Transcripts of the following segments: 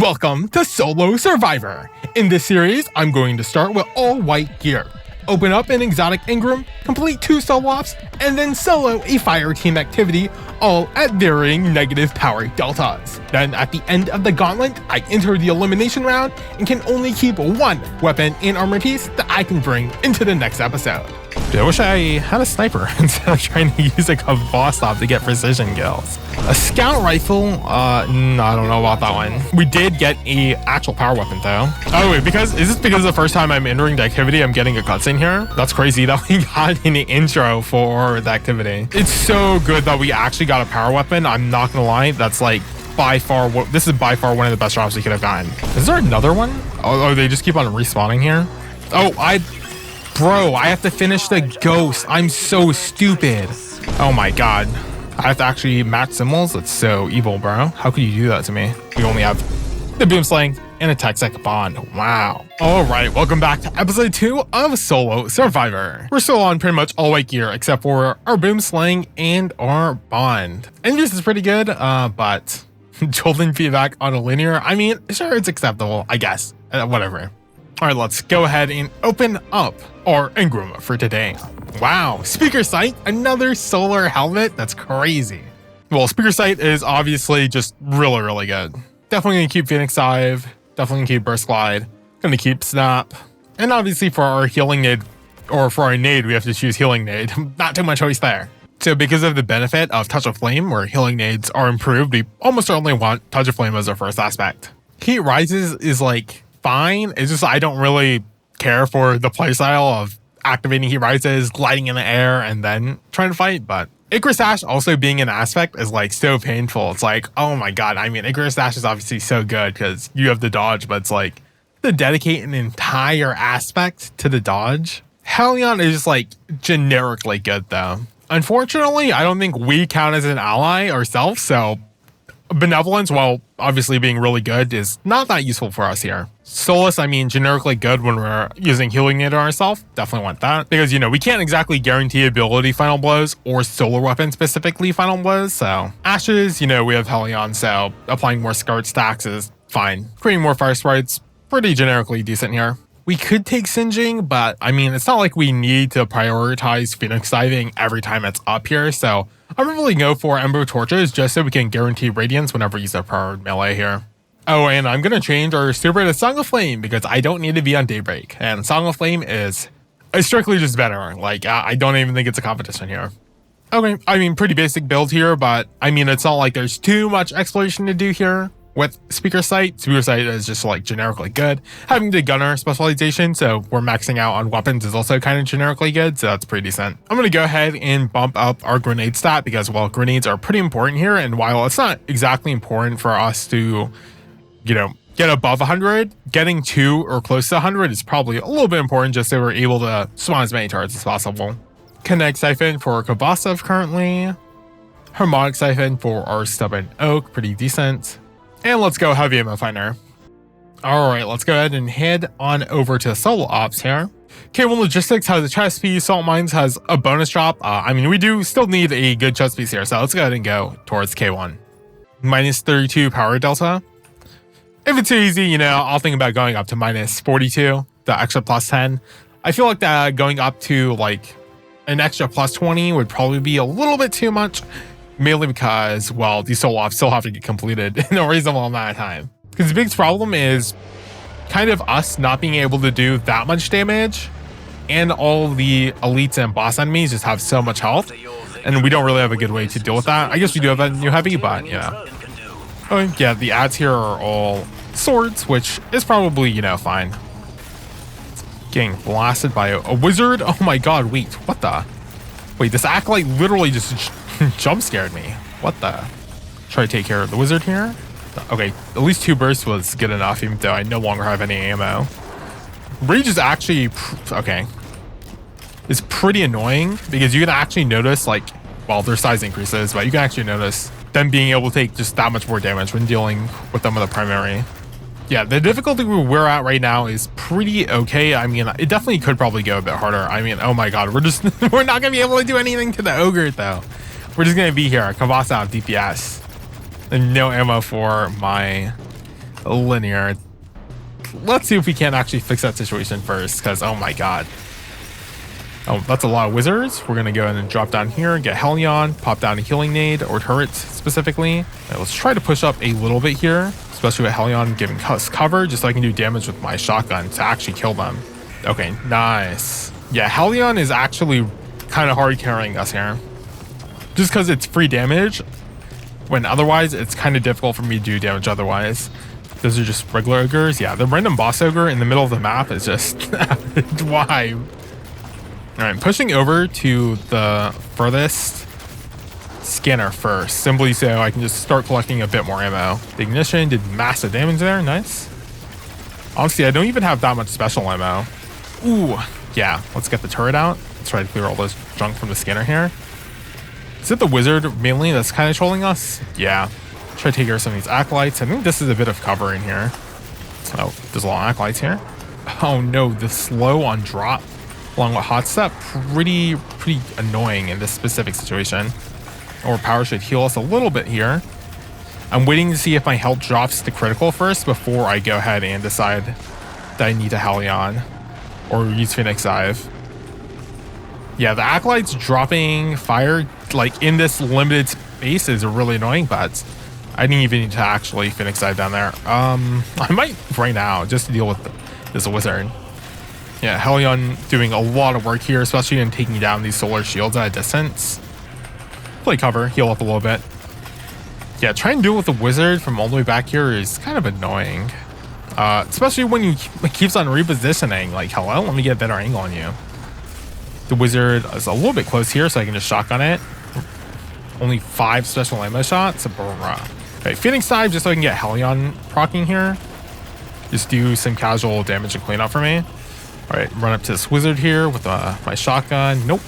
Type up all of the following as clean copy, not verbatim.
Welcome to Solo Survivor. In this series, I'm going to start with all white gear. Open up an exotic Engram, complete 2 solo ops, and then solo a fireteam activity, all at varying negative power deltas. Then at the end of the gauntlet, I enter the elimination round and can only keep 1 weapon and armor piece that I can bring into the next episode. Dude, I wish I had a sniper instead of trying to use a boss stop to get precision kills. A scout rifle, no, I don't know about that one. We did get a actual power weapon though. Oh wait, is this because the first time I'm entering the activity, I'm getting a cutscene here? That's crazy that we got an intro for the activity. It's so good that we actually got a power weapon. I'm not gonna lie, that's like this is by far one of the best drops we could have gotten. Is there another one? Oh, they just keep on respawning here? Bro, I have to finish the ghost. I'm so stupid. Oh my god. I have to actually match symbols? That's so evil, bro. How could you do that to me? We only have the boom slang and a tech bond. Wow. Alright, welcome back to episode 2 of Solo Survivor. We're still on pretty much all white gear except for our boom slang and our bond. Envious is pretty good, but Jolting feedback on a linear, I mean, sure, it's acceptable, I guess. Whatever. All right, let's go ahead and open up our Engram for today. Wow, speaker sight, another solar helmet. That's crazy. Well, speaker sight is obviously just really good. Definitely gonna keep Phoenix Dive, definitely gonna keep Burst Glide, gonna keep Snap, and obviously for our healing nade, or for our nade, we have to choose healing nade. Not too much choice there. So because of the benefit of Touch of Flame, where healing nades are improved, we almost certainly want Touch of Flame as our first aspect. Heat Rises is like fine. It's just I don't really care for the playstyle of activating Heat Rises, gliding in the air, and then trying to fight. But Icarus Dash also being an aspect is like so painful. It's like, oh my god. I mean, Icarus Dash is obviously so good because you have the dodge, but it's like to dedicate an entire aspect to the dodge. Hellion is just like generically good though. Unfortunately, I don't think we count as an ally ourselves, so Benevolence, while obviously being really good, is not that useful for us here. Solus, I mean, generically good when we're using Healing Nade on ourselves. Definitely want that. Because, you know, we can't exactly guarantee ability final blows or solar weapon specifically final blows. So Ashes, you know, we have Hellion, so applying more Scarred stacks is fine. Creating more Fire Sprites, pretty generically decent here. We could take Singeing, but I mean, it's not like we need to prioritize Phoenix Diving every time it's up here. So I'm really go for Ember Torches just so we can guarantee Radiance whenever we use our powered melee here. Oh, and I'm going to change our super to Song of Flame because I don't need to be on Daybreak. And Song of Flame is strictly just better. Like, I don't even think it's a competition here. Okay, I mean, pretty basic build here, but I mean, it's not like there's too much exploration to do here. With Speaker Sight is just like generically good. Having the Gunner specialization, so we're maxing out on weapons, is also kind of generically good, so that's pretty decent. I'm going to go ahead and bump up our grenade stat because, well, grenades are pretty important here, and while it's not exactly important for us to, you know, get above 100, getting to or close to 100 is probably a little bit important just so we're able to spawn as many turrets as possible. Kinetic Siphon for Kobasov currently. Harmonic Siphon for our Stubborn Oak, pretty decent. And let's go Heavy Ammo Finder. Alright, let's go ahead and head on over to Solo Ops here. K1 Logistics has a chest piece, Salt Mines has a bonus drop. I mean, we do still need a good chest piece here, so let's go ahead and go towards K1. Minus 32 power delta. If it's too easy, you know, I'll think about going up to minus 42, the extra plus 10. I feel like that going up to like an extra plus 20 would probably be a little bit too much. Mainly because, well, these solo ops still have to get completed in a reasonable amount of time. Because the biggest problem is kind of us not being able to do that much damage, and all the elites and boss enemies just have so much health, and we don't really have a good way to deal with that. I guess we do have a new heavy, but yeah. Oh yeah, the ads here are all swords, which is probably, you know, fine. Getting blasted by a wizard. Oh my god, wait, what the? Wait, this acolyte literally just jump scared me. What the? Try to take care of the wizard here. Okay, at least 2 bursts was good enough, even though I no longer have any ammo. Rage is actually okay. It's pretty annoying because you can actually notice, like, well, their size increases, but you can actually notice them being able to take just that much more damage when dealing with them with a primary. Yeah, the difficulty we're at right now is pretty okay. I mean, it definitely could probably go a bit harder. I mean, oh my god, we're not gonna be able to do anything to the ogre though. We're just gonna be here, Kavasa DPS. And no ammo for my linear. Let's see if we can actually fix that situation first, because oh my god. Oh, that's a lot of wizards. We're gonna go ahead and drop down here, get Helion, pop down a healing nade, or turrets specifically. Right, let's try to push up a little bit here, especially with Helion giving us cover, just so I can do damage with my shotgun to actually kill them. Okay, nice. Yeah, Helion is actually kind of hard carrying us here. Just because it's free damage, when otherwise it's kind of difficult for me to do damage otherwise. Those are just regular ogres. Yeah, the random boss ogre in the middle of the map is just... why? Alright, pushing over to the furthest scanner first, simply so I can just start collecting a bit more ammo. The ignition did massive damage there, nice. Honestly, I don't even have that much special ammo. Ooh, yeah, let's get the turret out. Let's try to clear all this junk from the scanner here. Is it the wizard mainly that's kind of trolling us? Yeah. Try to take care of some of these acolytes. I think this is a bit of cover in here. Oh, there's a lot of acolytes here. Oh no, the slow on drop along with hot step, pretty annoying in this specific situation. Overpower should heal us a little bit here. I'm waiting to see if my health drops to critical first before I go ahead and decide that I need to Helion or use Phoenix Dive. Yeah, the acolytes dropping fire like in this limited space is really annoying, but I didn't even need to actually Phoenix Dive down there. I might right now just to deal with this wizard. Yeah, Helion doing a lot of work here, especially in taking down these solar shields at a distance. Play cover, heal up a little bit. Yeah, trying to deal with the wizard from all the way back here is kind of annoying. Especially when it keeps on repositioning. Like, hello, let me get a better angle on you. The wizard is a little bit close here, so I can just shotgun it. Only 5 special ammo shots. Okay, Phoenix Dive just so I can get Helion proccing here. Just do some casual damage and cleanup for me. All right, run up to this wizard here with my shotgun. Nope.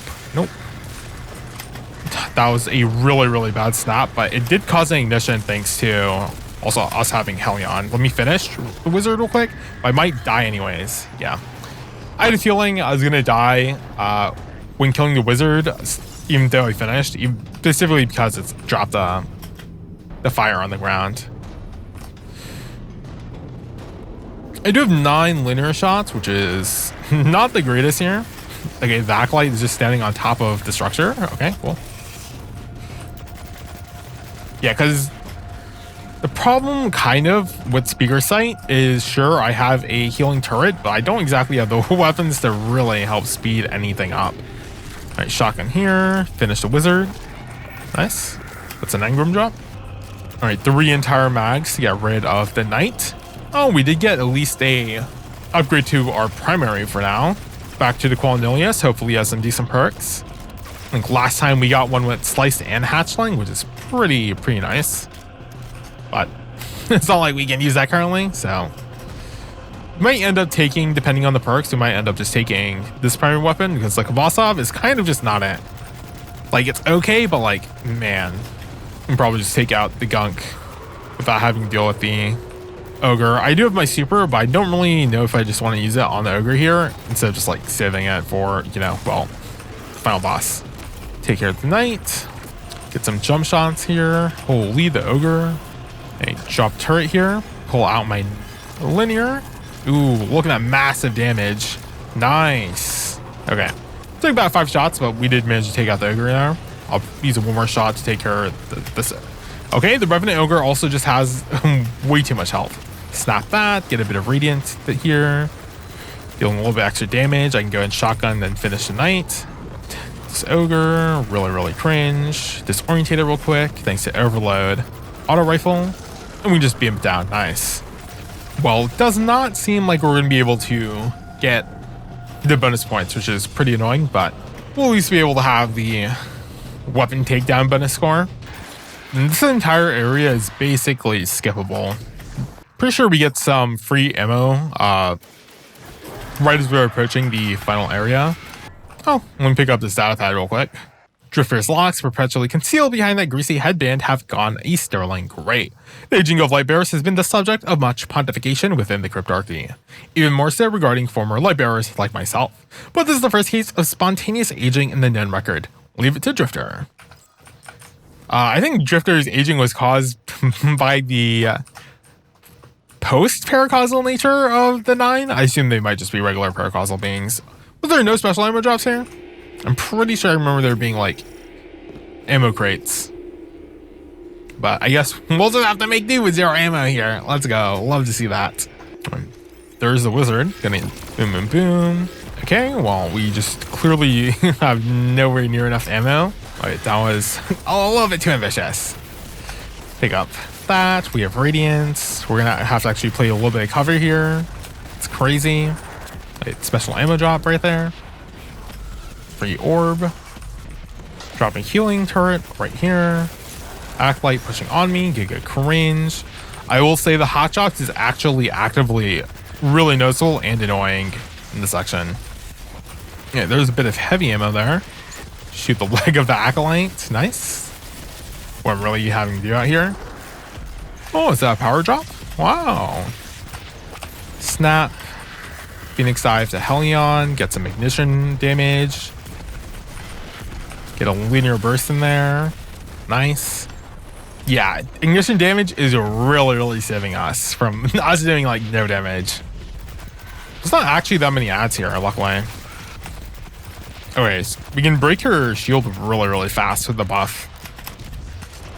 That was a really bad snap, but it did cause an ignition thanks to also us having Helion. Let me finish the wizard real quick. I might die anyways. Yeah. I had a feeling I was going to die when killing the wizard, even though I finished, specifically because it's dropped the fire on the ground. I do have 9 linear shots, which is not the greatest here. Okay, the acolyte is just standing on top of the structure. Okay, cool. Yeah, because the problem kind of with Speaker Sight is, sure, I have a healing turret, but I don't exactly have the weapons to really help speed anything up. All right, shotgun here. Finish the wizard. Nice. That's an Engram drop. All right, 3 entire mags to get rid of the knight. Oh, we did get at least a upgrade to our primary for now. Back to the Qualinilius. Hopefully he has some decent perks. I think last time we got one with Sliced and Hatchling, which is pretty nice. But it's not like we can use that currently, so we might end up taking, depending on the perks, we might end up just taking this primary weapon because like Kavasov is kind of just not it. Like, it's okay, but like, man, you can probably just take out the gunk without having to deal with the ogre. I do have my super, but I don't really know if I just want to use it on the ogre here instead of just like saving it for, you know, well, final boss. Take care of the knight. Get some jump shots here. Holy, the ogre. A drop turret here. Pull out my linear. Ooh, look at that massive damage. Nice. Okay. Took about 5 shots, but we did manage to take out the ogre there. I'll use one more shot to take care of this. Okay, the Revenant Ogre also just has way too much health. Snap that, get a bit of Radiant here. Dealing a little bit extra damage. I can go and shotgun, then finish the knight. This Ogre, really cringe. Disorientate it real quick, thanks to Overload. Auto Rifle, and we just beam it down. Nice. Well, it does not seem like we're going to be able to get the bonus points, which is pretty annoying, but we'll at least be able to have the weapon takedown bonus score. And this entire area is basically skippable. Pretty sure we get some free ammo right as we're approaching the final area. Oh, let me pick up this data pad real quick. Drifter's locks, perpetually concealed behind that greasy headband, have gone a sterling gray. The aging of Lightbearers has been the subject of much pontification within the Cryptarchy, even more so regarding former Lightbearers like myself. But this is the first case of spontaneous aging in the known record. Leave it to Drifter. I think Drifter's aging was caused by the post-paracausal nature of the 9. I assume they might just be regular paracausal beings. Was there no special ammo drops here? I'm pretty sure I remember there being like ammo crates. But I guess we'll just have to make do with 0 ammo here. Let's go. Love to see that. There's the wizard. Getting boom, boom, boom. Okay, well, we just clearly have nowhere near enough ammo. Wait, that was a little bit too ambitious. Pick up that. We have radiance. We're gonna have to actually play a little bit of cover here. It's crazy. Wait, special ammo drop right there. Free orb. Dropping healing turret right here. Acolyte pushing on me. Giga cringe. I will say the hot shots is actually actively really noticeable and annoying in this section. Yeah, there's a bit of heavy ammo there. Shoot the leg of the acolyte. Nice. What I'm really having to do out here. Oh, is that a power drop? Wow. Snap. Phoenix dive to Hellion. Get some ignition damage. Get a linear burst in there. Nice. Yeah, ignition damage is really saving us from us doing like no damage. There's not actually that many ads here, luckily. Okay, so we can break her shield really fast with the buff.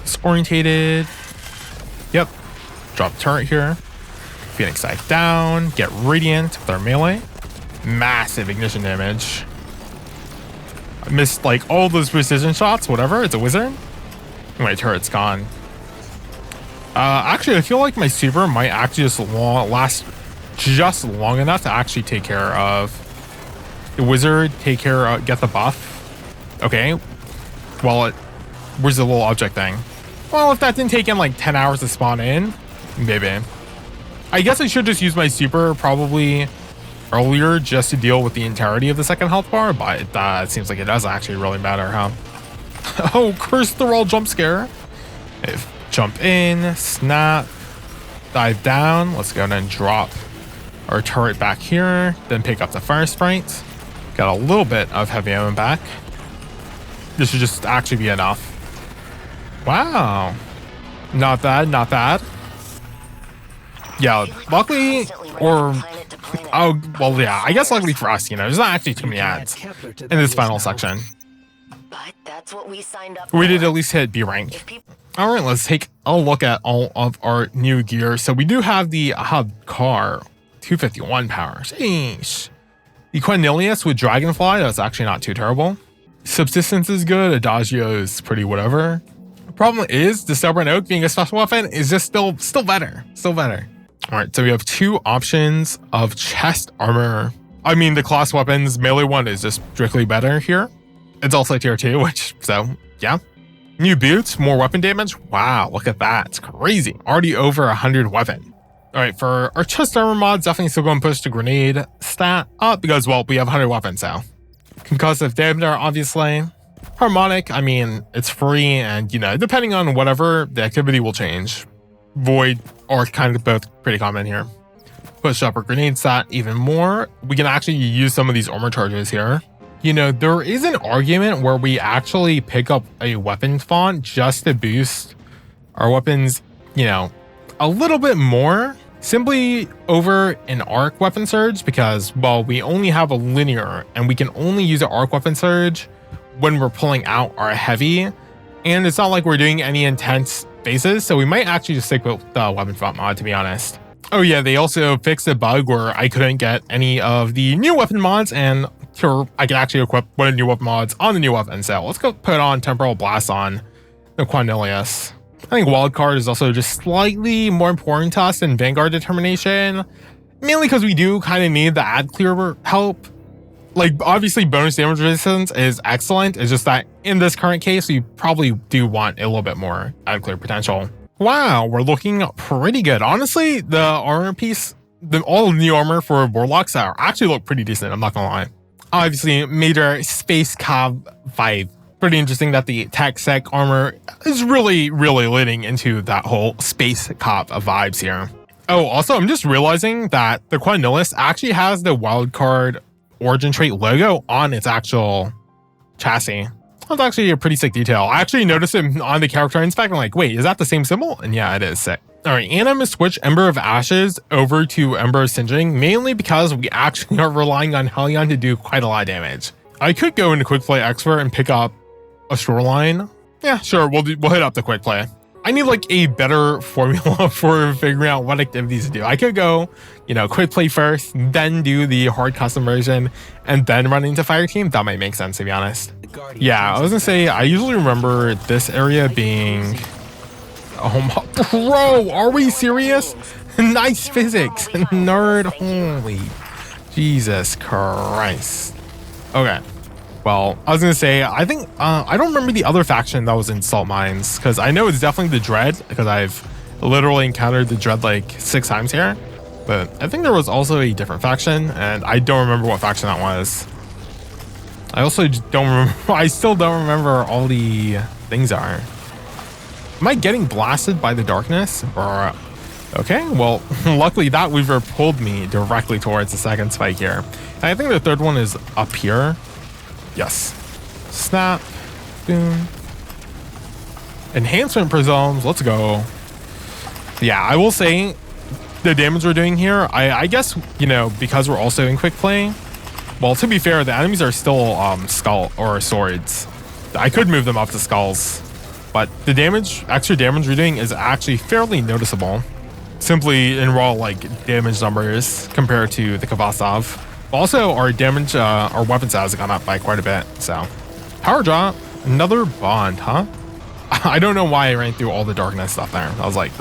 Disorientated. Yep. Drop turret here. Phoenix dive down. Get radiant with our melee. Massive ignition damage. I missed like all those precision shots, whatever. It's a wizard. My turret's gone. Actually, I feel like my super might actually just last just long enough to actually take care of the wizard, take care of, get the buff. Okay. Well, where's the little object thing? Well, if that didn't take in like 10 hours to spawn in, maybe. I guess I should just use my super probably earlier just to deal with the entirety of the second health bar, but it seems like it doesn't actually really matter, huh? Oh, curse the roll jump scare. If jump in, snap, dive down. Let's go ahead and drop our turret back here, then pick up the fire sprite. Got a little bit of heavy ammo back. This should just actually be enough. Wow. Not bad, not bad. Yeah, luckily, or, oh, well, yeah, I guess luckily for us, you know, there's not actually too many ads in this final section. But that's what we signed up for. We did at least hit B rank. All right, let's take a look at all of our new gear. So we do have the hub car, 251 power. Sheesh. The Cornelius with Dragonfly, that's actually not too terrible. Subsistence is good. Adagio is pretty whatever. The problem is the Stubborn Oak being a special weapon is just still better. Still better. All right, so we have 2 options of chest armor. I mean, the class weapons, melee one is just strictly better here. It's also tier 2, which, so, yeah. New boots, more weapon damage. Wow, look at that. It's crazy. Already over 100 weapon. All right, for our chest armor mods, definitely still going to push the grenade stat up because, well, we have 100 weapons, so. Concussive dampener, obviously. Harmonic, I mean, it's free and, you know, depending on whatever, the activity will change. Void are kind of both pretty common here. Push up our grenade stat even more. We can actually use some of these armor charges here. You know, there is an argument where we actually pick up a weapon font just to boost our weapons, you know, a little bit more simply over an arc weapon surge because, well, we only have a linear and we can only use an arc weapon surge when we're pulling out our heavy. And it's not like we're doing any intense phases, so we might actually just stick with the weapon font mod, to be honest. Oh yeah, they also fixed a bug where I couldn't get any of the new weapon mods, and sure, I can actually equip one of the new weapon mods on the new weapon. So let's go put on Temporal Blast on the Cornelius. I think Wildcard is also just slightly more important to us than Vanguard Determination, mainly because we do kind of need the ad clear help. Like, obviously, bonus damage resistance is excellent. It's just that in this current case, we probably do want a little bit more ad clear potential. Wow, we're looking pretty good. Honestly, the armor piece, all the new armor for Warlocks are actually look pretty decent, I'm not gonna lie. Obviously, major space cov vibe. Pretty interesting that the tech sec armor is really leading into that whole space cop vibes here. Oh, also, I'm just realizing that the Cornelius actually has the wildcard origin trait logo on its actual chassis. That's actually a pretty sick detail. I actually noticed it on the character inspect. I'm like, wait, is that the same symbol? And yeah, it is sick. All right, and I'm gonna switch Ember of Ashes over to Ember of Singeing, mainly because we actually are relying on Hellion to do quite a lot of damage. I could go into Quick Play Expert and pick up a Shoreline. Yeah, sure, we'll hit up the Quick Play. I need like a better formula for figuring out what activities to do. I could go, you know, Quick Play first, then do the hard custom version, and then run into Fireteam. That might make sense, to be honest. Yeah, I was gonna say, I usually remember this area being... Oh my... Bro, are we serious? Nice physics, nerd. Holy Jesus Christ. Okay. Well, I was gonna say, I think I don't remember the other faction that was in Salt Mines, because I know it's definitely the Dread, because I've literally encountered the Dread like 6 times here. But I think there was also a different faction, and I don't remember what faction that was. I also don't remember. I still don't remember all the things are. Am I getting blasted by the darkness? Or okay, well, luckily that Weaver pulled me directly towards the second spike here. And I think the third one is up here. Yes. Snap. Boom. Enhancement prisms. Let's go. Yeah, I will say the damage we're doing here, I guess, you know, because we're also in quick play. Well, to be fair, the enemies are still skull or swords. I could move them up to skulls, but the damage, extra damage we're doing is actually fairly noticeable. Simply in raw like damage numbers compared to the Kvasov. Also, our damage, our weapon stats have gone up by quite a bit. So, power drop, another bond, huh? I don't know why I ran through all the darkness stuff there. I was like,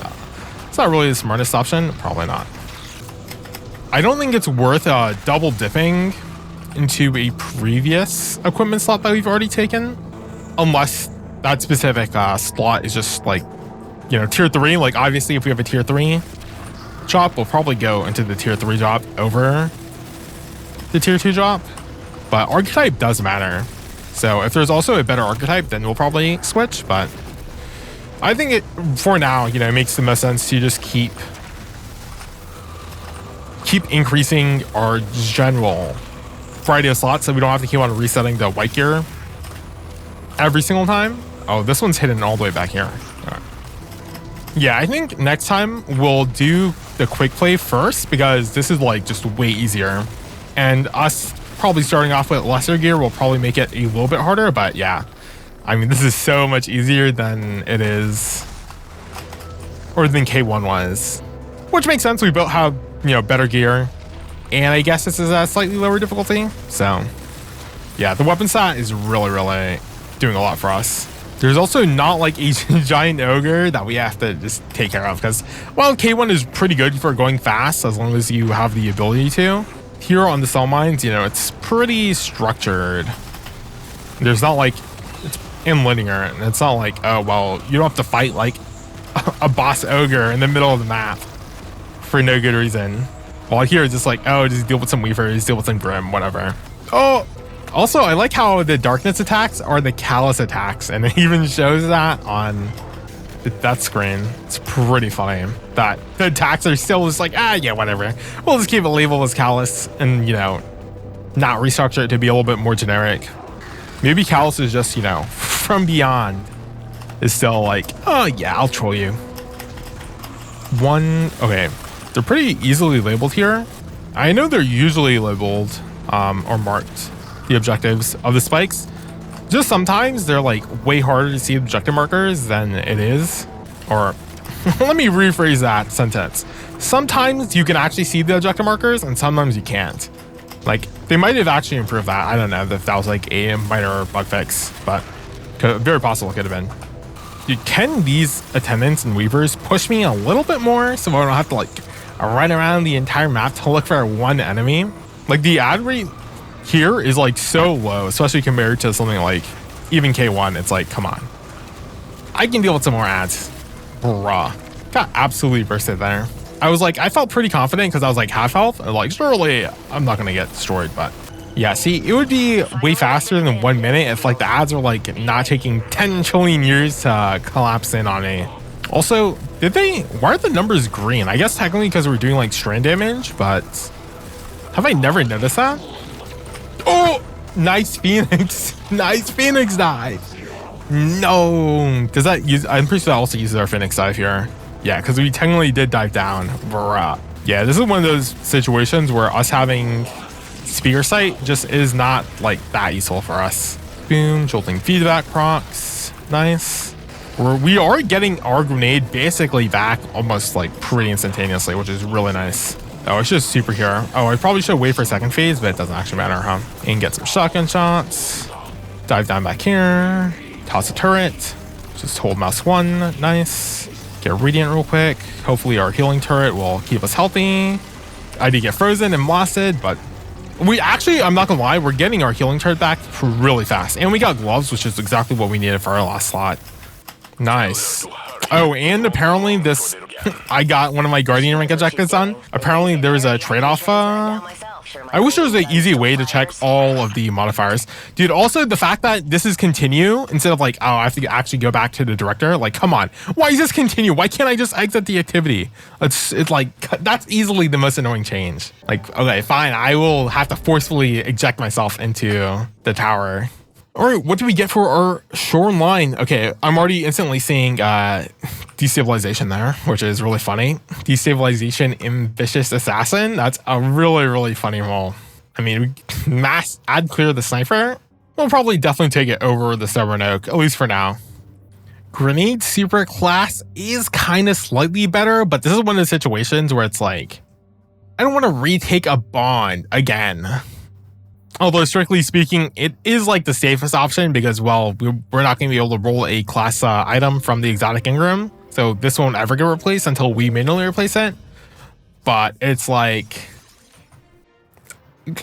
it's not really the smartest option. Probably not. I don't think it's worth double dipping into a previous equipment slot that we've already taken, unless that specific slot is just like, you know, tier 3. Like obviously, if we have a tier 3 drop, we'll probably go into the tier 3 drop over the tier 2 drop, but archetype does matter. So if there's also a better archetype, then we'll probably switch. But I think it, for now, you know, it makes the most sense to just keep increasing our general variety of slots, so we don't have to keep on resetting the white gear every single time. Oh, this one's hidden all the way back here. Right. Yeah, I think next time we'll do the quick play first, because this is like just way easier. And us probably starting off with lesser gear will probably make it a little bit harder, but yeah. I mean, this is so much easier than it is, or than K1 was. Which makes sense, we both have, you know, better gear. And I guess this is a slightly lower difficulty. So, yeah, the weapon stat is really, really doing a lot for us. There's also not like a giant ogre that we have to just take care of, because, well, K1 is pretty good for going fast as long as you have the ability to. Here on the cell mines, you know, it's pretty structured. There's not like, it's in linear, and it's not like, oh, well, you don't have to fight like a boss ogre in the middle of the map for no good reason. While here it's just like, oh, just deal with some weavers, deal with some grim, whatever. Oh, also, I like how the darkness attacks are the callous attacks, and it even shows that on the death screen. It's pretty funny that the attacks are still just like, yeah, whatever. We'll just keep it labeled as callous and, you know, not restructure it to be a little bit more generic. Maybe callous is just, you know, from beyond is still like, oh yeah, I'll troll you. Okay. They're pretty easily labeled here. I know they're usually labeled or marked, the objectives of the spikes. Just sometimes they're like way harder to see objective markers than it is. Or let me rephrase that sentence. Sometimes you can actually see the objective markers and sometimes you can't. Like they might have actually improved that. I don't know if that was like a minor bug fix, but very possible it could have been. Dude, can these attendants and weavers push me a little bit more so I don't have to like run around the entire map to look for one enemy? Like the ad rate here is like so low, especially compared to something like even K1. It's like, come on, I can deal with some more ads. Bruh, got absolutely bursted there. I was like, I felt pretty confident because I was like half health. Like surely I'm not gonna get destroyed, but yeah, see, it would be way faster than 1 minute if like the ads are like not taking 10 trillion years to collapse in on me. Also, why are the numbers green? I guess technically because we're doing like strand damage, but have I never noticed that? Oh, nice Phoenix. Nice Phoenix dive. No, does that use, I'm pretty sure that also uses our Phoenix dive here. Yeah, because we technically did dive down. Bruh. Yeah, this is one of those situations where us having speaker sight just is not like that useful for us. Boom, jolting feedback procs. Nice. We are getting our grenade basically back almost like pretty instantaneously, which is really nice. Oh, it's just superhero. Oh, I probably should wait for second phase, but it doesn't actually matter, huh? And get some shotgun shots. Dive down back here. Toss a turret. Just hold mouse 1. Nice. Get radiant real quick. Hopefully our healing turret will keep us healthy. I did get frozen and blasted, but we actually, I'm not gonna lie, we're getting our healing turret back really fast. And we got gloves, which is exactly what we needed for our last slot. Nice. Oh, and apparently this, I got one of my Guardian rank objectives on. Apparently there's a trade-off. I wish there was an easy way to check all of the modifiers. Dude, also the fact that this is continue instead of like, oh, I have to actually go back to the director. Like, come on. Why is this continue? Why can't I just exit the activity? It's like, that's easily the most annoying change. Like, okay, fine. I will have to forcefully eject myself into the tower. All right, what do we get for our shoreline? Okay, I'm already instantly seeing destabilization there, which is really funny. Destabilization ambitious assassin. That's a really, really funny role. I mean, we mass ad clear the sniper. We'll probably definitely take it over the stubborn oak, at least for now. Grenade super class is kind of slightly better, but this is one of the situations where it's like, I don't want to retake a bond again. Although strictly speaking, it is like the safest option because, well, we're not going to be able to roll a class item from the exotic Engram. So this won't ever get replaced until we manually replace it. But it's like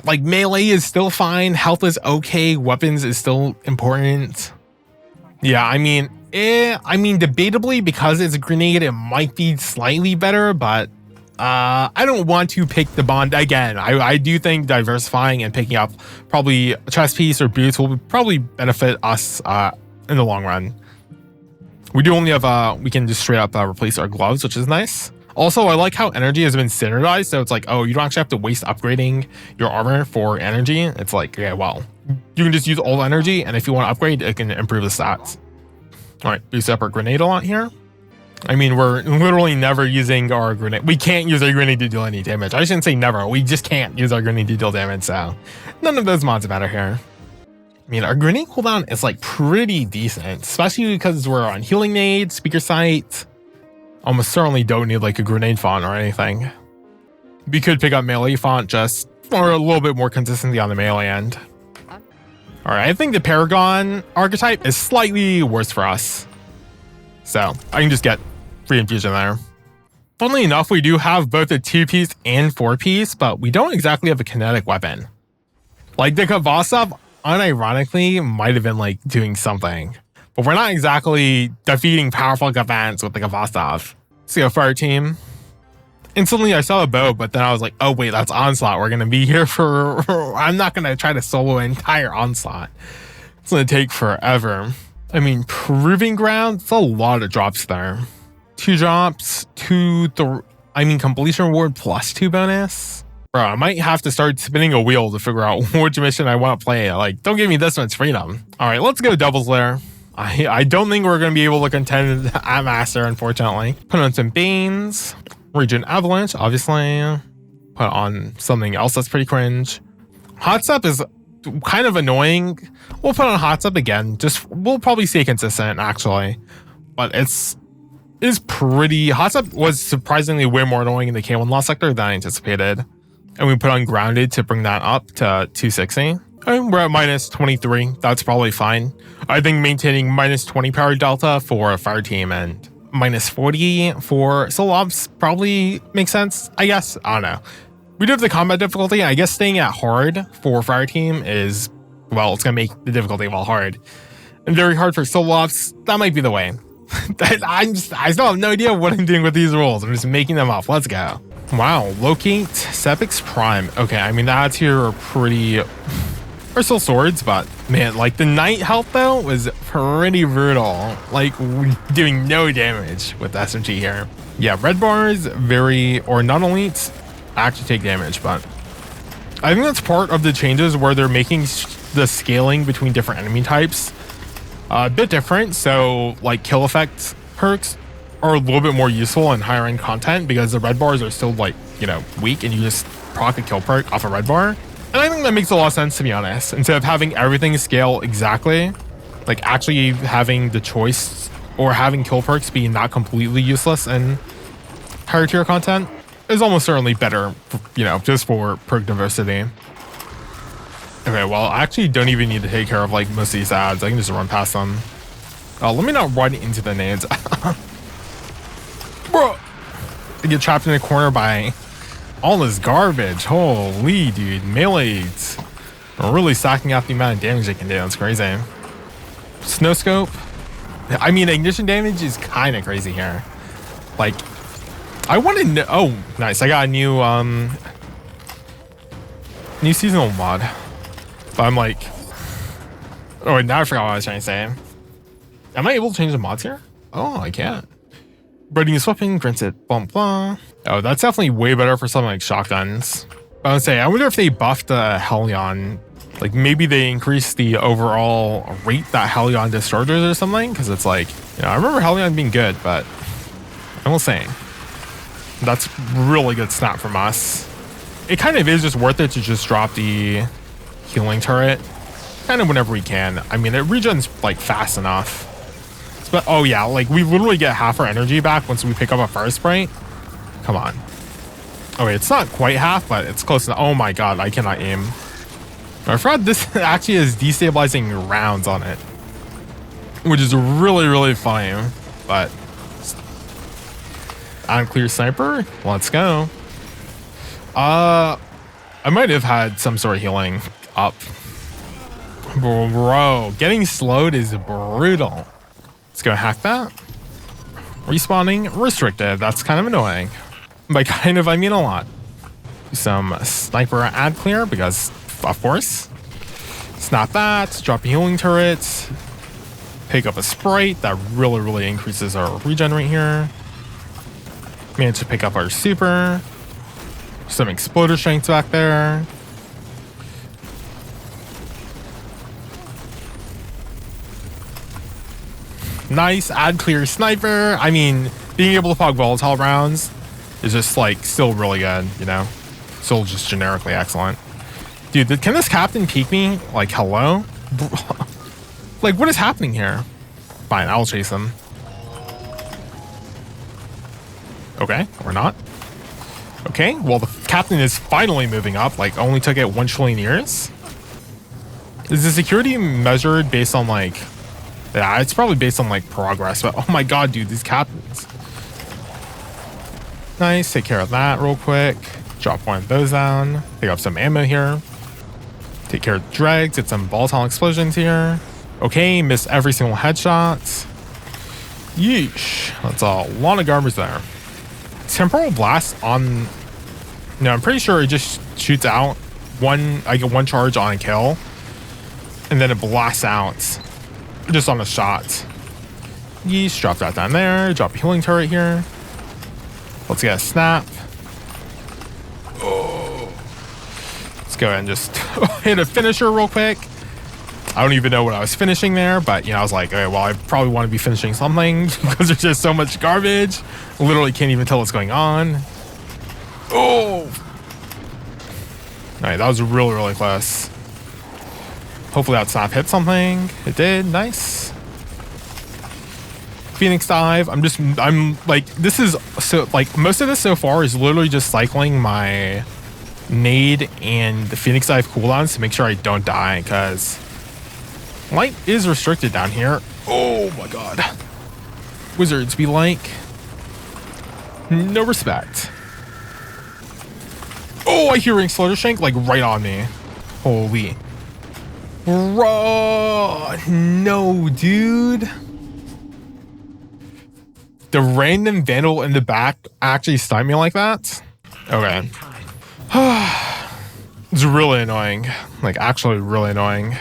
melee is still fine. Health is okay. Weapons is still important. Yeah, I mean, debatably, because it's a grenade, it might be slightly better, but I don't want to pick the bond again. I do think diversifying and picking up probably a chest piece or boots will probably benefit us in the long run. We do only have we can just straight up replace our gloves, which is nice. Also, I like how energy has been standardized, so it's like, oh, you don't actually have to waste upgrading your armor for energy. It's like, yeah, well, you can just use all energy, and if you want to upgrade, it can improve the stats. All right, boost up our grenade a lot here. I mean, we're literally never using our grenade. We can't use our grenade to deal any damage. I shouldn't say never. We just can't use our grenade to deal damage, so none of those mods matter here. I mean, our grenade cooldown is like pretty decent, especially because we're on healing nade, speaker sight. Almost certainly don't need like a grenade font or anything. We could pick up melee font just for a little bit more consistency on the melee end. All right, I think the Paragon archetype is slightly worse for us. So I can just get free infusion there. Funnily enough, we do have both a 2-piece and 4-piece, but we don't exactly have a kinetic weapon. Like the Kvasov, unironically, might have been like doing something, but we're not exactly defeating powerful Gavans with the Kvasov. Let's go fire team. Instantly, I saw a bow, but then I was like, oh wait, that's Onslaught. We're gonna be here for, I'm not gonna try to solo an entire Onslaught. It's gonna take forever. I mean, Proving Ground, it's a lot of drops there. 2 drops, completion reward plus 2 bonus. Bro, I might have to start spinning a wheel to figure out which mission I want to play. Like, don't give me this much freedom. All right, let's go doubles there. I don't think we're going to be able to contend at Master, unfortunately. Put on some Banes. Region Avalanche, obviously. Put on something else that's pretty cringe. Hot Step is kind of annoying. We'll put on Hot Step again. We'll probably stay consistent, actually. But it's pretty... Hot Step was surprisingly way more annoying in the K1 loss sector than I anticipated. And we put on Grounded to bring that up to 260. And we're at minus 23. That's probably fine. I think maintaining minus 20 power delta for a fire team and minus 40 for solo ops probably makes sense, I guess. I don't know. We do have the combat difficulty. I guess staying at hard for fire team is, well, it's going to make the difficulty well hard. And very hard for solo ops. That might be the way. I still have no idea what I'm doing with these rules. I'm just making them up. Let's go. Wow. Locate Sepiks Prime. Okay, I mean, the odds here are pretty... Are still swords, but man, like the knight health though was pretty brutal. Like doing no damage with SMG here. Yeah, red bars, or not elites, actually take damage, but I think that's part of the changes where they're making the scaling between different enemy types a bit different. So like kill effect perks are a little bit more useful in higher end content because the red bars are still like, you know, weak and you just proc a kill perk off a red bar. And I think that makes a lot of sense, to be honest. Instead of having everything scale exactly, like actually having the choice or having kill perks be not completely useless in higher tier content is almost certainly better, you know, just for perk diversity. Okay, well, I actually don't even need to take care of like most of these ads. I can just run past them. Let me not run into the nades. Bro, I get trapped in a corner by all this garbage. Holy dude, melees are really stacking up the amount of damage they can do. That's crazy. Snow scope. I mean, ignition damage is kind of crazy here. Like, I want to know. Oh, nice! I got a new seasonal mod. But I'm like, oh, now I forgot what I was trying to say. Am I able to change the mods here? Oh, I can't. Breeding is weapon, grants it, blah, blah. Oh, that's definitely way better for something like shotguns. I would say, I wonder if they buffed the Hellion. Like maybe they increased the overall rate that Hellion discharges or something. Cause it's like, you know, I remember Hellion being good, but I will say, that's really good snap from us. It kind of is just worth it to just drop the healing turret kind of whenever we can. I mean, it regens like fast enough. But oh yeah, like we literally get half our energy back once we pick up a fire sprite. Come on. Okay, it's not quite half, but it's close enough. Oh my god, I cannot aim. I forgot this actually has destabilizing rounds on it, which is really, really funny. But unclear sniper, let's go. I might have had some sort of healing up. Bro, getting slowed is brutal. Let's go hack that. Respawning restricted. That's kind of annoying. By kind of, I mean a lot. Some sniper ad clear because, of course. Snap that. Drop a healing turret. Pick up a sprite. That really, really increases our regen right here. Managed to pick up our super. Some exploder strengths back there. Nice ad clear sniper. I mean, being able to fog volatile rounds is just like still really good, you know? Still just generically excellent. Dude, can this captain peek me? Like, hello? Like, what is happening here? Fine, I'll chase him. Okay, or not. Okay, well, the captain is finally moving up. Like, only took it 1 trillion years. Is the security measured based on like... Yeah, it's probably based on like progress, but oh my god, dude, these captains. Nice, take care of that real quick. Drop one of those down. Pick up some ammo here. Take care of the dregs, get some volatile explosions here. Okay, missed every single headshot. Yeesh, that's a lot of garbage there. Temporal blast on... No, I'm pretty sure it just shoots out I get one charge on a kill. And then it blasts out. Just on a shot. Yeesh, drop that down there. Drop a healing turret here. Let's get a snap. Oh. Let's go ahead and just hit a finisher real quick. I don't even know what I was finishing there, but you know, I was like, okay, well, I probably want to be finishing something because there's just so much garbage. Literally can't even tell what's going on. Oh. All right, that was really, really close. Hopefully that snap hit something. It did. Nice. Phoenix dive. I'm like, this is so like most of this so far is literally just cycling my nade and the Phoenix dive cooldowns to make sure I don't die because light is restricted down here. Oh my god. Wizards be like, no respect. Oh, I hear Slaughter Shank like right on me. Holy. Bro, no, dude. The random vandal in the back actually stunned me like that? Okay. It's really annoying. Like, actually really annoying.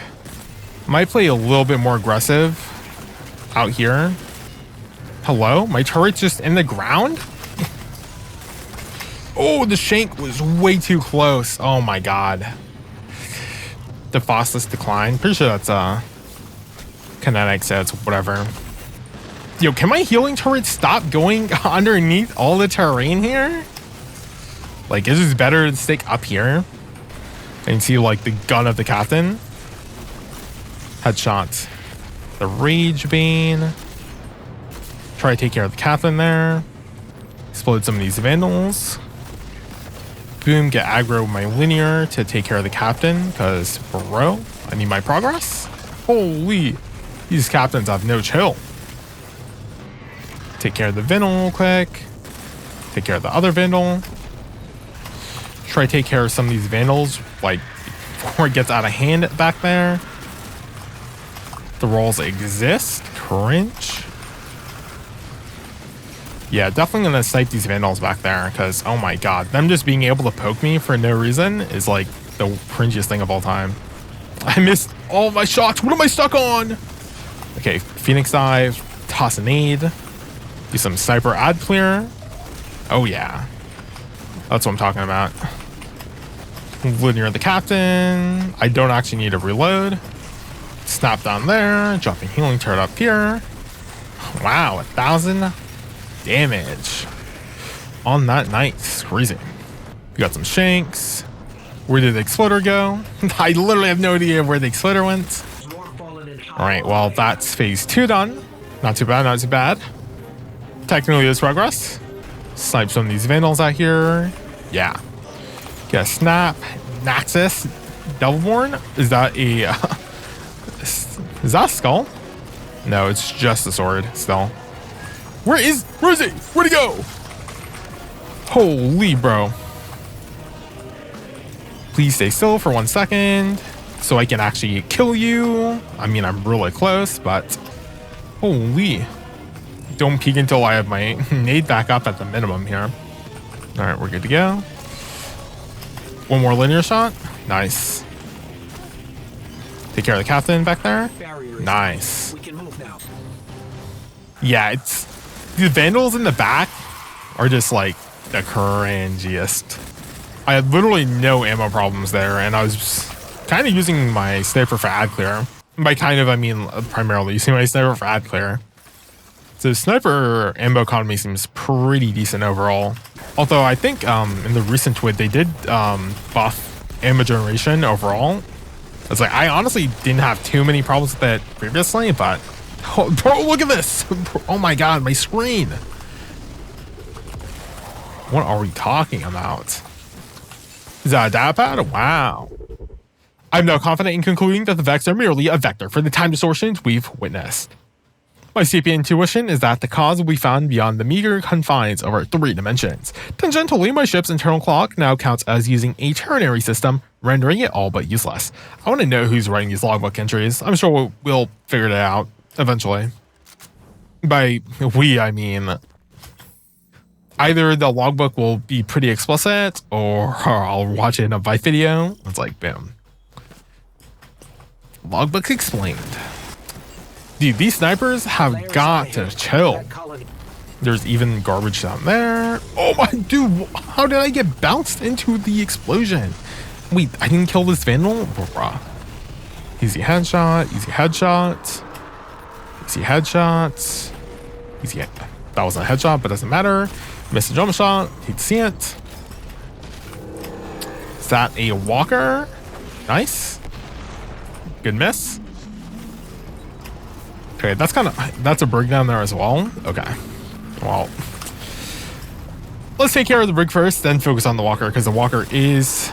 Might play a little bit more aggressive out here. Hello? My turret's just in the ground? Oh, the shank was way too close. Oh my god. The fossilist decline. Pretty sure that's kinetic, so it's whatever. Yo, can my healing turret stop going underneath all the terrain here? Like, is it better to stick up here and see like the gun of the captain? Headshot. The Rage Bane. Try to take care of the captain there. Explode some of these vandals. Boom, get aggro with my linear to take care of the captain, because, bro, I need my progress. Holy, these captains have no chill. Take care of the vandal real quick. Take care of the other vandal. Try to take care of some of these vandals, like, before it gets out of hand back there. The rolls exist. Cringe. Yeah, definitely gonna snipe these vandals back there, because oh my god, them just being able to poke me for no reason is like the cringiest thing of all time. I missed all my shots. What am I stuck on? Okay, Phoenix Dive, toss a nade, do some sniper ad clear. Oh yeah, that's what I'm talking about. Linear the captain. I don't actually need to reload. Snap down there, dropping healing turret up here. Wow, 1,000 damage on that night. It's crazy. We got some shanks. Where did the exploder go? I literally have no idea where the exploder went. All right, well, that's phase 2 done. Not too bad, not too bad. Technically, there's progress. Snipe some of these vandals out here. Yeah. Get a snap. Naxxus. Devilborn. Is that a is that a skull? No, it's just a sword still. Where is he? Where'd he go? Holy bro. Please stay still for 1 second so I can actually kill you. I mean, I'm really close, but holy. Don't peek until I have my nade back up at the minimum here. All right, we're good to go. One more linear shot. Nice. Take care of the captain back there. Nice. Yeah, it's the vandals in the back are just like the cringiest. I had literally no ammo problems there, and I was kind of using my sniper for ad clear. By kind of, I mean primarily using my sniper for ad clear. So sniper ammo economy seems pretty decent overall. Although I think in the recent twid they did buff ammo generation overall. It's like I honestly didn't have too many problems with it previously, but oh, bro, look at this! Oh my god, my screen! What are we talking about? Is that a data pad? Wow. I'm now confident in concluding that the Vex are merely a vector for the time distortions we've witnessed. My sepia intuition is that the cause will be found beyond the meager confines of our 3 dimensions. Tangentially, my ship's internal clock now counts as using a ternary system, rendering it all but useless. I want to know who's writing these logbook entries. I'm sure we'll figure it out eventually. By we, I mean either the logbook will be pretty explicit or I'll watch it in a Vice video. It's like, boom. Logbook explained. Dude, these snipers have got to chill. There's even garbage down there. Oh my dude, how did I get bounced into the explosion? Wait, I didn't kill this vandal? Bruh. Easy headshot, easy headshot. Easy headshot. Easy head. That wasn't a headshot, but doesn't matter. Missed a jump shot. Hate to see it. Is that a walker? Nice. Good miss. Okay, that's a brig down there as well. Okay. Well, let's take care of the brig first, then focus on the walker, because the walker is,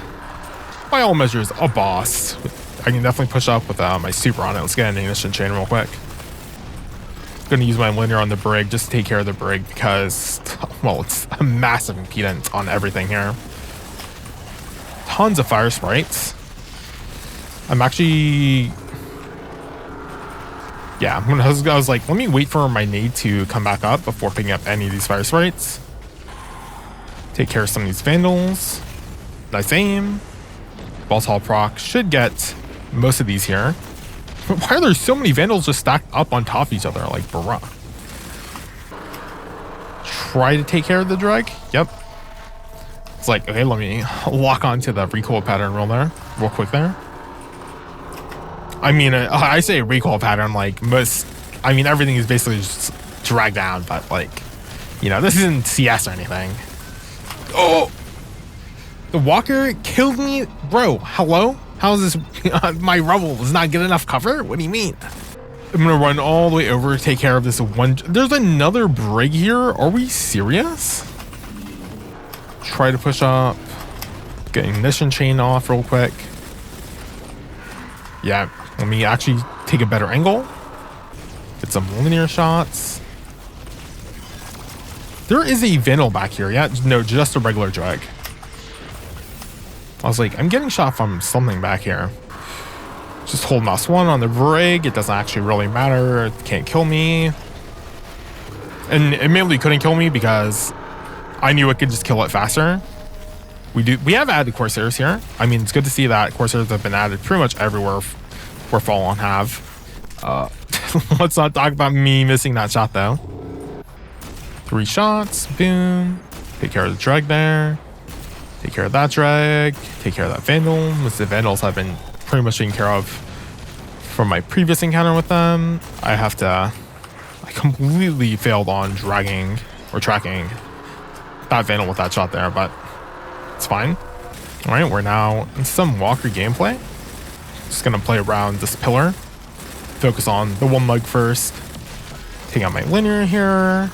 by all measures, a boss. I can definitely push up with my super on it. Let's get an ignition chain real quick. Gonna use my linear on the brig just to take care of the brig because, well, it's a massive impedance on everything here. Tons of fire sprites. I'm actually... Yeah, I was like, let me wait for my nade to come back up before picking up any of these fire sprites. Take care of some of these vandals. Nice aim. Boss Hall proc should get most of these here. Why are there so many vandals just stacked up on top of each other? Like, bruh. Try to take care of the drag. Yep. It's like, okay, let me lock onto the recoil pattern real quick there. I mean, I say recoil pattern like most, I mean, everything is basically just drag down, but like, you know, this isn't CS or anything. Oh, the walker killed me, bro. Hello? How is this? My rubble is not good enough cover? What do you mean? I'm gonna run all the way over, take care of this one. There's another brig here. Are we serious? Try to push up. Get ignition chain off real quick. Yeah, let me actually take a better angle. Get some linear shots. There is a Vandal back here. Yeah, no, just a regular drag. I was like, I'm getting shot from something back here. Just hold mouse 1 on the brig. It doesn't actually really matter. It can't kill me. And it mainly couldn't kill me because I knew it could just kill it faster. We have added Corsairs here. I mean, it's good to see that Corsairs have been added pretty much everywhere where Fallen have. Let's not talk about me missing that shot though. 3 shots, boom. Take care of the drag there. Take care of that drag. Take care of that Vandal. The Vandals have been pretty much taken care of from my previous encounter with them. I completely failed on dragging or tracking that Vandal with that shot there, but it's fine. All right, we're now in some walker gameplay. Just gonna play around this pillar. Focus on the one mug first. Take out my linear here.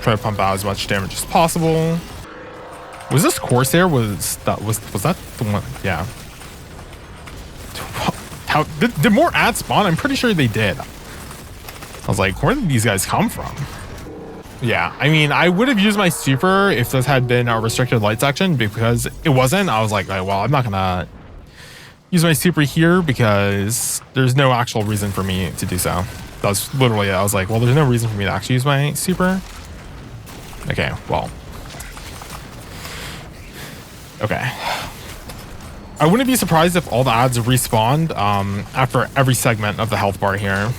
Try to pump out as much damage as possible. Was this Corsair? Was that the one? Yeah. How did more ads spawn? I'm pretty sure they did. I was like, where did these guys come from? Yeah, I mean, I would have used my super if this had been a restricted light section, because it wasn't. I was like, well, I'm not gonna use my super here because there's no actual reason for me to do so. That was literally it. I was like, well, there's no reason for me to actually use my super. Okay, well. Okay. I wouldn't be surprised if all the ads respawned after every segment of the health bar here.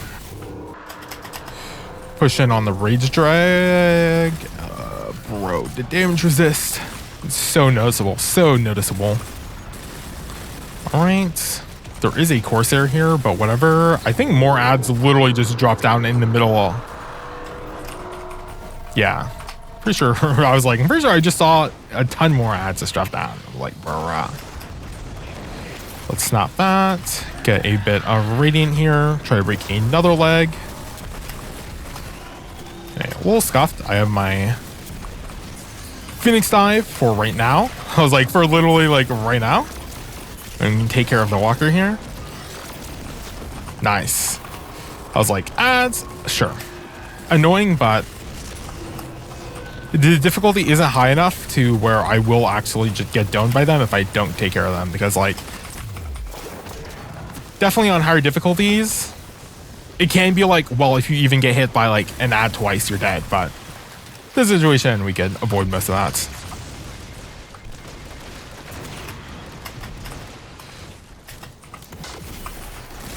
Push in on the rage drag. Bro, the damage resist. It's so noticeable. So noticeable. Alright. There is a Corsair here, but whatever. I think more ads literally just drop down in the middle. Yeah. Pretty sure. I'm pretty sure I just saw a ton more ads just drop down. I'm like, bruh. Let's snap that. Get a bit of Radiant here. Try to break another leg. Okay, a little scuffed. I have my Phoenix Dive for right now. I was like, for literally like right now. And take care of the walker here. Nice. I was like, ads, sure. Annoying, but the difficulty isn't high enough to where I will actually just get domed by them if I don't take care of them. Because like, definitely on higher difficulties, it can be like, well, if you even get hit by like an ad twice, you're dead. But this situation, we could avoid most of that.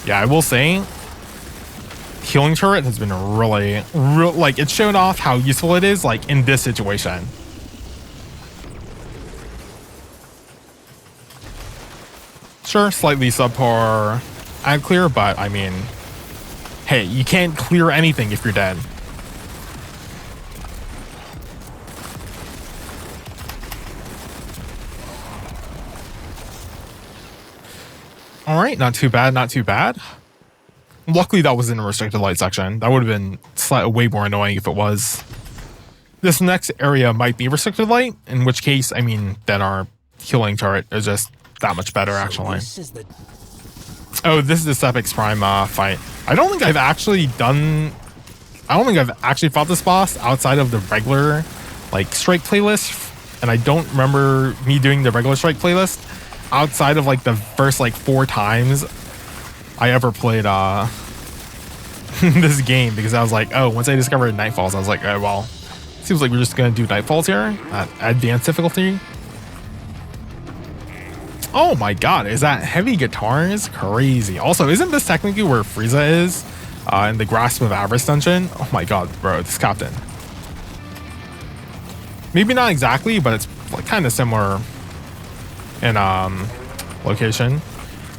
Yeah, I will say, healing turret has been really, like, it's shown off how useful it is, like, in this situation. Sure, slightly subpar ad clear, but I mean, hey, you can't clear anything if you're dead. All right, not too bad, not too bad. Luckily, that was in a restricted light section. That would have been way more annoying if it was. This next area might be restricted light, in which case, I mean, then our healing turret is just that much better, actually. Oh, this is the Sepiks Prime fight. I don't think I've actually fought this boss outside of the regular, like, strike playlist. And I don't remember me doing the regular strike playlist outside of, like, the first, like, 4 times I ever played this game, because I was like, oh, once I discovered Nightfalls, I was like, oh, well, seems like we're just gonna do Nightfalls here at advanced difficulty. Oh my god, is that heavy guitars? Crazy. Also, isn't this technically where Frieza is in the Grasp of Avarice dungeon? Oh my god, bro, this captain. Maybe not exactly, but it's like kind of similar in location.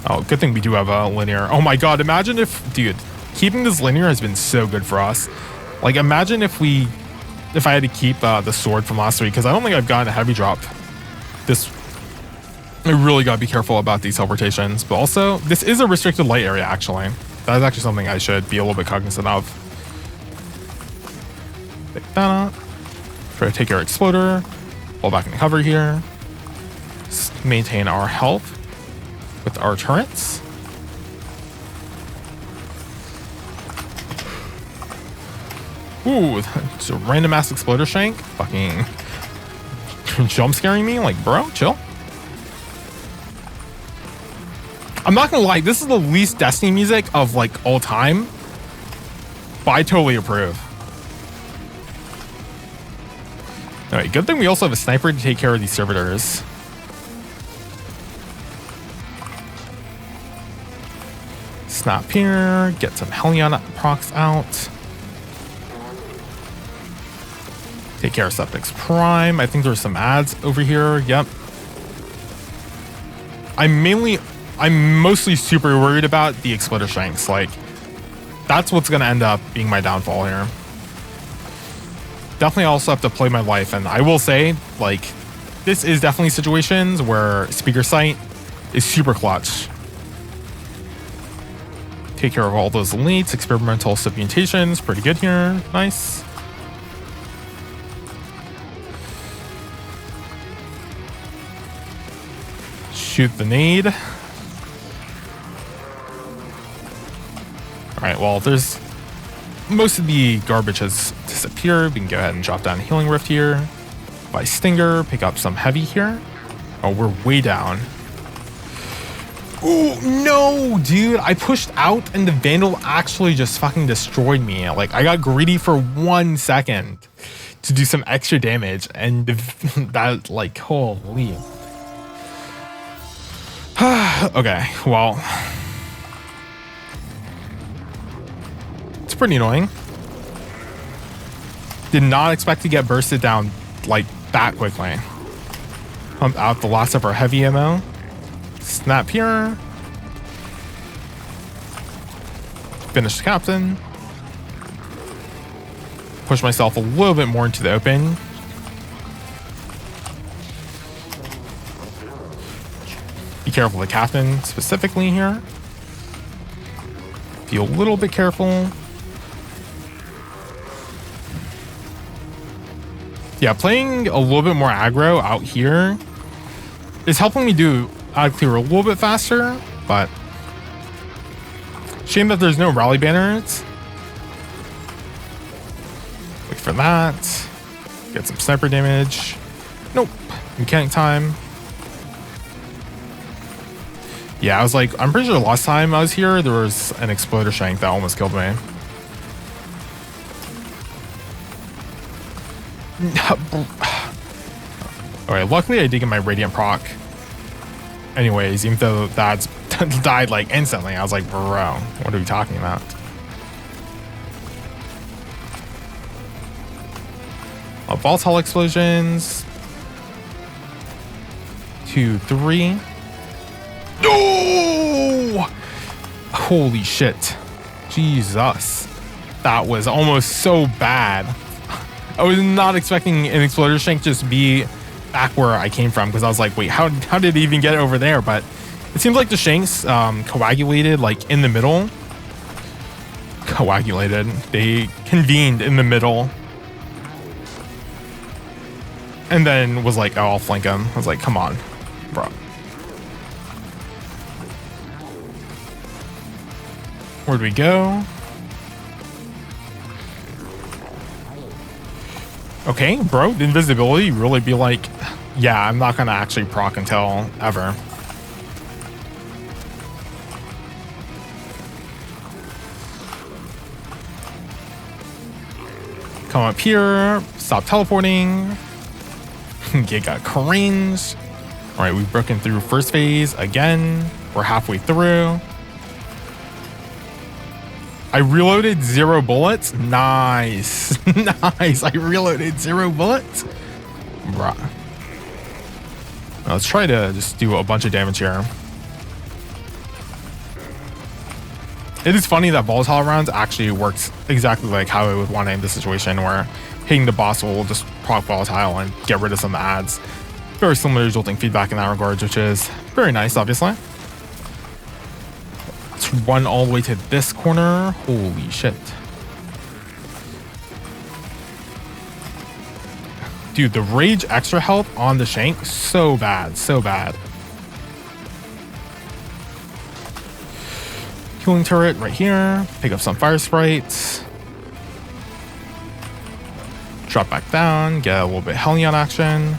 Oh, good thing we do have a linear. Oh my god, imagine if, dude, keeping this linear has been so good for us. Like, imagine if I had to keep the sword from last week, because I don't think I've gotten a heavy drop. I really gotta be careful about these teleportations, but also this is a restricted light area. Actually, that is actually something I should be a little bit cognizant of. Pick that up. Try to take our exploder. Fall back in cover here. Just maintain our health with our turrets. Ooh, it's a random ass exploder shank. Fucking jump scaring me. Like, bro, chill. I'm not gonna lie, this is the least Destiny music of like all time, but I totally approve. Alright, good thing we also have a sniper to take care of these servitors. Snap here, get some Hellion procs out. Take care of Sepiks Prime. I think there's some ads over here. Yep. I'm mostly super worried about the exploder shanks. Like, that's what's going to end up being my downfall here. Definitely also have to play my life. And I will say, like, this is definitely situations where speaker sight is super clutch. Take care of all those elites. Experimental submutations. Pretty good here. Nice. Shoot the nade. Alright, well, there's most of the garbage has disappeared. We can go ahead and drop down Healing Rift here. Buy Stinger, pick up some heavy here. Oh, we're way down. Oh, no, dude. I pushed out and the Vandal actually just fucking destroyed me. Like, I got greedy for 1 second to do some extra damage. And that, like, holy. Okay, well. It's pretty annoying. Did not expect to get bursted down like that quickly. Pump out the last of our heavy ammo. Snap here. Finish the captain. Push myself a little bit more into the open. Be careful of the captain specifically here. Be a little bit careful. Yeah, playing a little bit more aggro out here is helping me do ad clear a little bit faster, but shame that there's no rally banners. Wait for that. Get some sniper damage. Nope. Mechanic time. Yeah, I was like, I'm pretty sure the last time I was here, there was an exploder shank that almost killed me. Alright, luckily I did get my Radiant proc. Anyways, even though that's died like instantly, I was like, bro, what are we talking about? Volatile explosions. 2, 3. No! Holy shit. Jesus. That was almost so bad. I was not expecting an exploder shank just be back where I came from, because I was like, wait, how did it even get over there? But it seems like the shanks coagulated like in the middle. Coagulated. They convened in the middle. And then was like, oh, I'll flank him. I was like, come on, bro. Where'd we go? Okay, bro, invisibility really be like, yeah, I'm not gonna actually proc until ever. Come up here, stop teleporting. Giga cringe. All right, we've broken through first phase again. We're halfway through. I reloaded 0 bullets. Nice. Nice. I reloaded 0 bullets. Bruh. Now let's try to just do a bunch of damage here. It is funny that volatile rounds actually works exactly like how I would want to aim the situation, where hitting the boss will just proc volatile and get rid of some ads. Very similar resulting feedback in that regard, which is very nice, obviously. Let's run all the way to this corner. Holy shit. Dude, the rage extra health on the shank, so bad, so bad. Healing turret right here. Pick up some fire sprites. Drop back down, get a little bit Hellion action.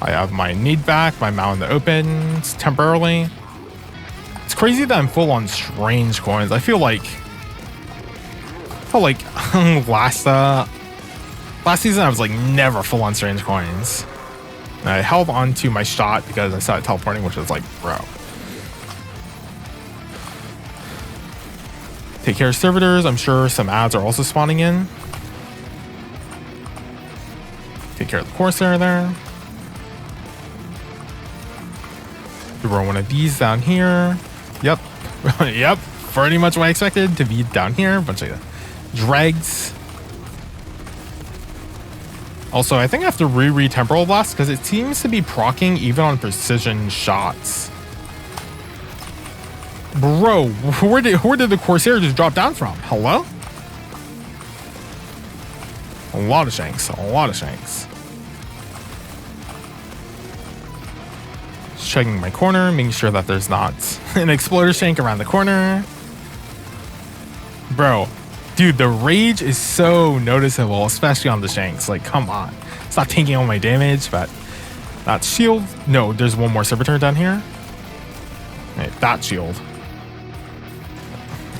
I have my need back, my mount in the open temporarily. It's crazy that I'm full on strange coins. I feel like last season I was like never full on strange coins. And I held on to my shot because I saw it teleporting, which was like, bro. Take care of servitors. I'm sure some ads are also spawning in. Take care of the Corsair there. Throw one of these down here. Yep. Yep. Pretty much what I expected to be down here. A bunch of dregs. Also, I think I have to reread Temporal Blast because it seems to be proccing even on precision shots. Bro, where did the Corsair just drop down from? Hello? A lot of shanks. A lot of shanks. Just checking my corner, making sure that there's not an exploder shank around the corner. Bro, dude, the rage is so noticeable, especially on the shanks. Like, come on. It's not taking all my damage, but that shield. No, there's one more servitor down here. Right, that shield.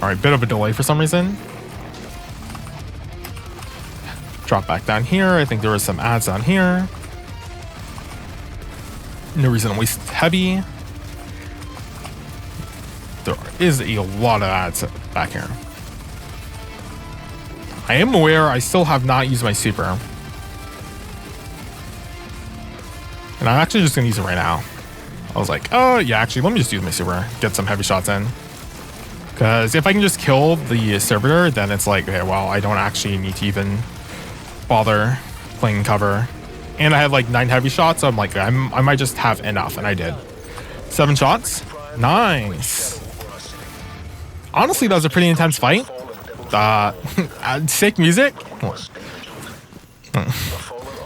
All right, bit of a delay for some reason. Drop back down here. I think there was some ads down here. No reason to waste heavy. There is a lot of ads back here. I am aware I still have not used my super. And I'm actually just going to use it right now. I was like, oh, yeah, actually, let me just use my super. Get some heavy shots in. Because if I can just kill the servitor, then it's like, okay, well, I don't actually need to even bother playing cover. And I had like 9 heavy shots, so I'm like, I might just have enough, and I did. 7 shots. Nice. Honestly, that was a pretty intense fight. Sick music.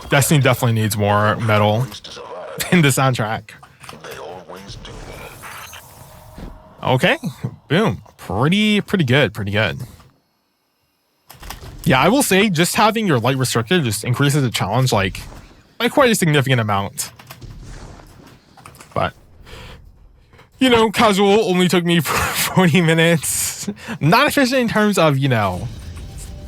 Destiny definitely needs more metal in the soundtrack. Okay, boom. Pretty good, pretty good. Yeah, I will say just having your light restricted just increases the challenge like by quite a significant amount. But, you know, casual only took me 40 minutes. Not efficient in terms of, you know,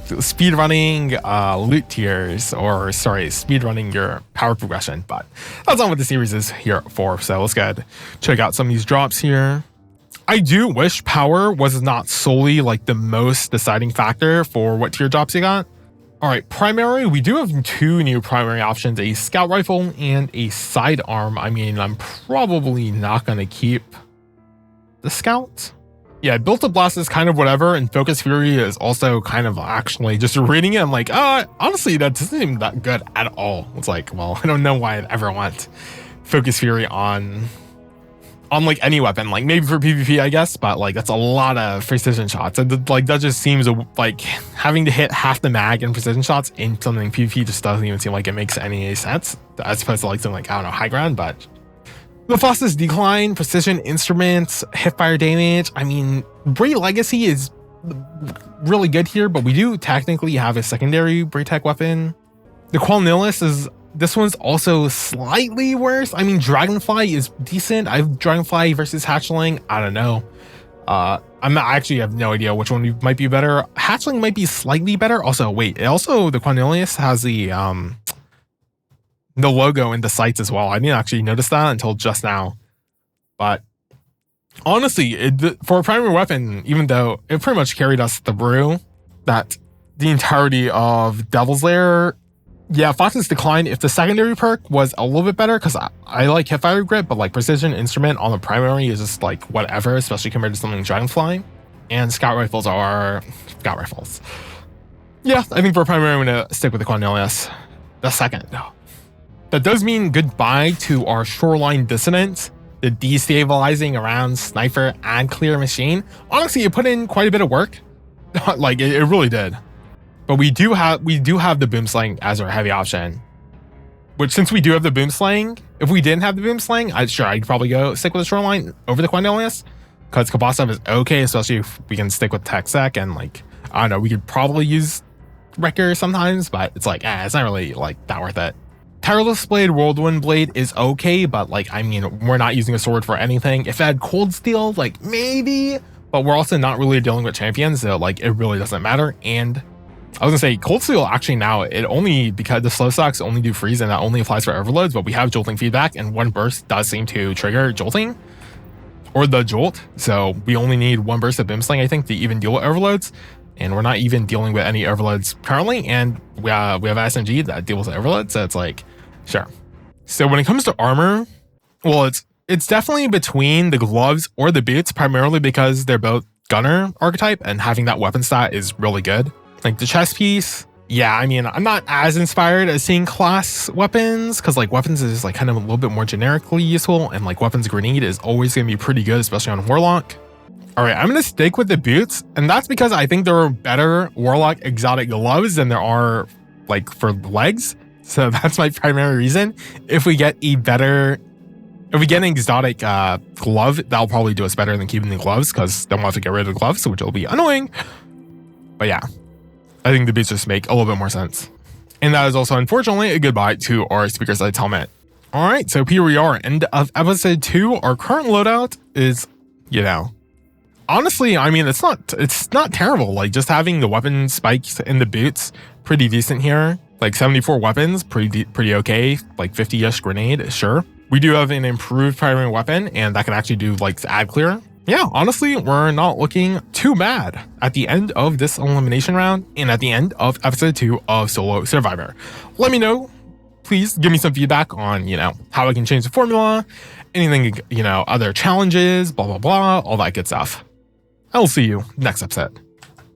speedrunning loot tiers, or sorry, speedrunning your power progression, but that's not what the series is here for. So let's go ahead, check out some of these drops here. I do wish power was not solely like the most deciding factor for what tier drops you got. All right, primary, we do have 2 new primary options, a scout rifle and a sidearm. I mean, I'm probably not going to keep the scout. Yeah, built-up blast is kind of whatever, and focus fury is also kind of actually just reading it. I'm like, honestly, that doesn't seem that good at all. It's like, well, I don't know why I'd ever want focus fury on like any weapon, like maybe for PvP, I guess, but like that's a lot of precision shots. And like that just seems like having to hit half the mag in precision shots in something PvP just doesn't even seem like it makes any sense, as opposed to like something like, I don't know, high ground. But the fastest decline, precision instruments, hipfire damage. I mean, Bray Legacy is really good here, but we do technically have a secondary Bray Tech weapon. The Qual Nihilus is, this one's also slightly worse. I mean, Dragonfly is decent. I have Dragonfly versus Hatchling. I don't know. I actually have no idea which one might be better. Hatchling might be slightly better. Also, wait, the Qual Nihilus has the logo in the sights as well. I didn't actually notice that until just now. But honestly, for a primary weapon, even though it pretty much carried us through that the entirety of Devil's Lair, yeah, fastest decline, if the secondary perk was a little bit better, because I like hipfire grip, but like precision instrument on the primary is just like whatever, especially compared to something like Dragonfly. And scout rifles are scout rifles. Yeah, I think for primary, I'm going to stick with the Cornelius the second. That does mean goodbye to our shoreline dissonance, the destabilizing around sniper and clear machine. Honestly, it put in quite a bit of work. Like it really did. But we do have the boomslang as our heavy option. Which, since we do have the boomslang, if we didn't have the boomslang, I'd probably go stick with the shoreline over the Cornelius. Because Kabasov is okay, especially if we can stick with tech sec, and like, I don't know, we could probably use Wrecker sometimes, but it's like, it's not really like that worth it. Tireless Blade, Whirlwind Blade is okay, but like, I mean, we're not using a sword for anything. If it had Cold Steel, like maybe, but we're also not really dealing with champions, so like, it really doesn't matter. And I was gonna say, Cold Steel actually now, it only, because the slow stocks only do freeze and that only applies for overloads, but we have jolting feedback and one burst does seem to trigger jolting or the jolt. So we only need one burst of boomslang, I think, to even deal with overloads. And we're not even dealing with any overloads currently. And we have SMG that deals with overloads. So it's like, sure. So when it comes to armor, well, it's definitely between the gloves or the boots, primarily because they're both gunner archetype and having that weapon stat is really good. Like the chest piece, yeah, I mean, I'm not as inspired as seeing class weapons because like weapons is like kind of a little bit more generically useful, and like weapons grenade is always going to be pretty good, especially on Warlock. All right, I'm going to stick with the boots, and that's because I think there are better Warlock exotic gloves than there are like for legs. So that's my primary reason. If we get an exotic glove, that'll probably do us better than keeping the gloves, because then we'll have to get rid of the gloves, which will be annoying. But yeah, I think the boots just make a little bit more sense. And that is also, unfortunately, a goodbye to our Speaker's Lights helmet. All right, so here we are, end of episode 2. Our current loadout is, honestly, I mean, it's not terrible. Like, just having the weapon spikes in the boots, pretty decent here. Like 74 weapons, pretty okay. Like 50-ish grenade, sure. We do have an improved primary weapon, and that can actually do like ad clear. Yeah, honestly, we're not looking too bad at the end of this elimination round and at the end of episode 2 of Solo Survivor. Let me know, please give me some feedback on, how I can change the formula, anything, other challenges, blah, blah, blah, all that good stuff. I'll see you next episode.